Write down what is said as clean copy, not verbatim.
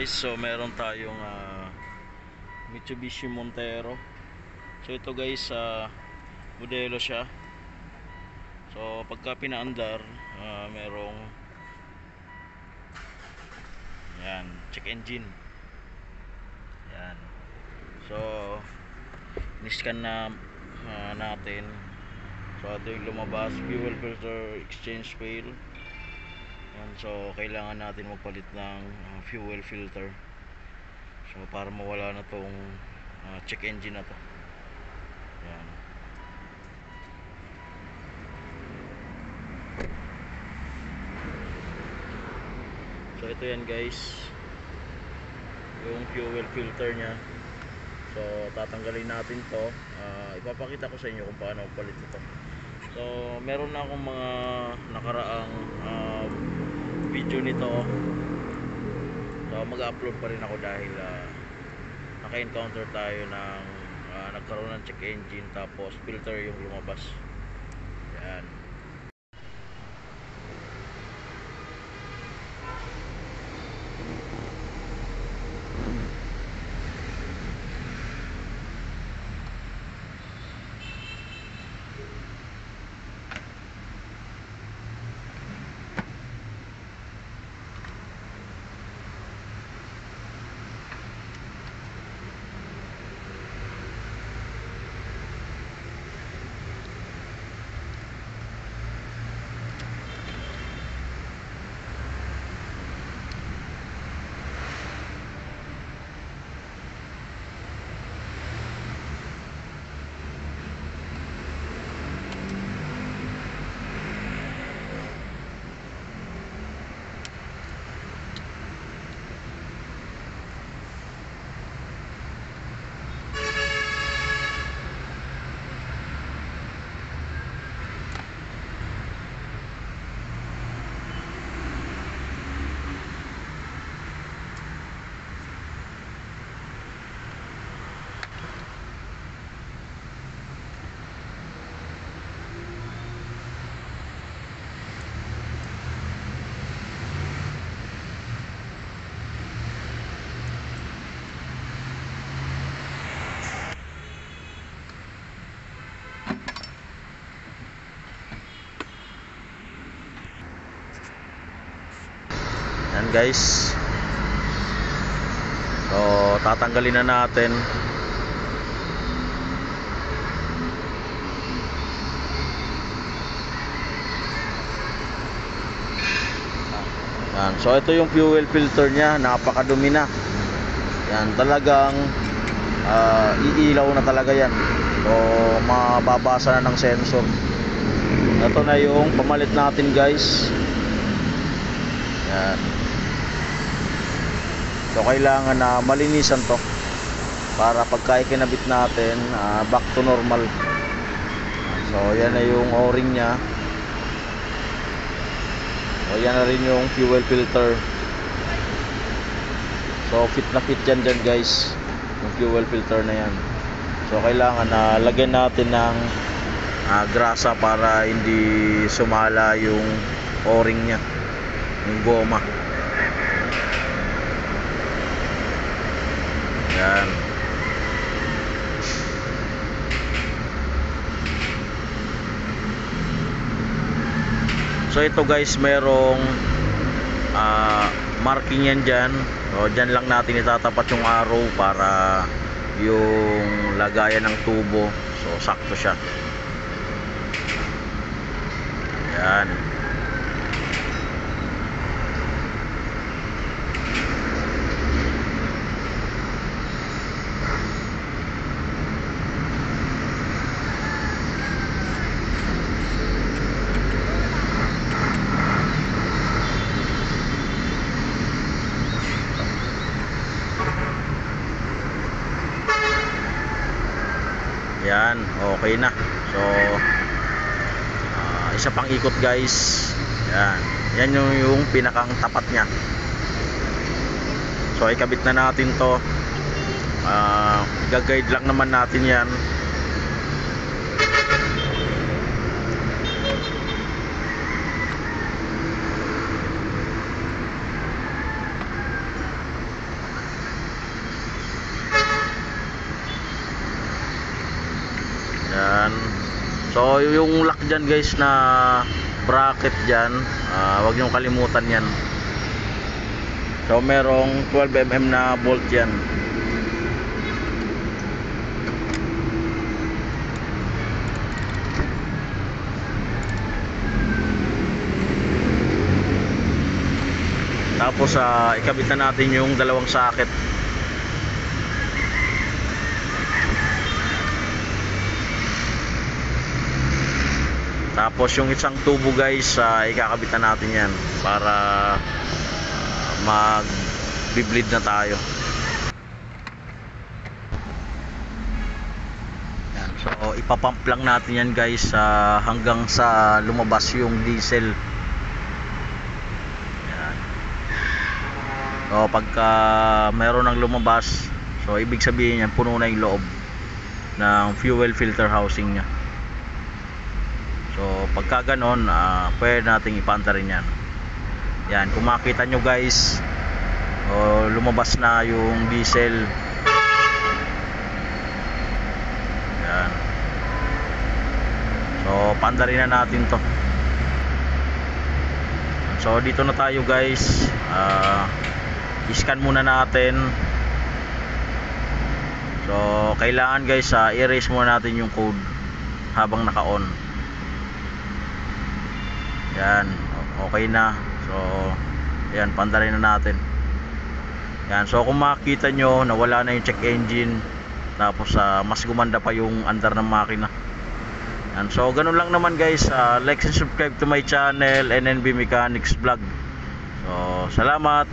guys, so meron tayong Mitsubishi Montero. So ito guys, modelo siya. So pagka pinaandar, merong yan, check engine. Yan. So niscan na natin. So ito yung lumabas, fuel filter exchange fail. Yan, so kailangan natin magpalit ng fuel filter. So para mawala na tong check engine na to. Yan. So ito yan guys, yung fuel filter nya. So tatanggalin natin to. Ipapakita ko sa inyo kung paano palit ito. So meron na akong mga nakaraang video nito. So mag-upload pa rin ako dahil naka-encounter tayo ng nagkaroon ng check engine tapos filter yung lumabas. Yan. Yan guys. So tatanggalin na natin. Yan. So ito yung fuel filter nya, napakadumi na. Yan, talagang iilaw na talaga yan. So mababasa na ng sensor. Ito na yung pamalit natin guys. Yan. So kailangan na malinisan to para pagka ikinabit natin back to normal. So yan na yung o-ring nya. So yan na rin yung fuel filter. So fit na fit yan dyan guys, yung fuel filter na yan. So kailangan na lagyan natin ng grasa para hindi sumala yung o-ring nya, yung goma. Yan. So ito guys, merong marking yan dyan. So dyan lang natin itatapat yung arrow para yung lagayan ng tubo, so sakto siya. Yan. Yan, okay na. So isa pang ikot guys. Yan. Yan yung pinakang tapat nya. So ikabit na natin to. Gag-guide lang naman natin yan. So yung lock dyan guys na bracket dyan, wag niyong kalimutan yan. So merong 12mm na bolt yan. Tapos ikabit na natin yung dalawang socket. Tapos yung isang tubo guys, ikakabit na natin yan para mag-bleed na tayo. Yan. So ipapump lang natin yan guys hanggang sa lumabas yung diesel. So pagka meron ng lumabas, so ibig sabihin yan puno na yung loob ng fuel filter housing nya. So pagka ganon, pwede nating ipanta rin yan. Yan, kung makita nyo guys, lumabas na yung diesel. Yan. So panta rin na natin to. So dito na tayo guys. I-scan muna natin. So kailangan guys i-erase muna natin yung code habang naka-on. Yan, okay na. So yan, pandarin na natin. Yan, so kung makita nyo nawala na yung check engine, tapos mas gumanda pa yung andar ng makina. Yan, so ganun lang naman guys. Like and subscribe to my channel, NNB Mechanics Vlog. So salamat.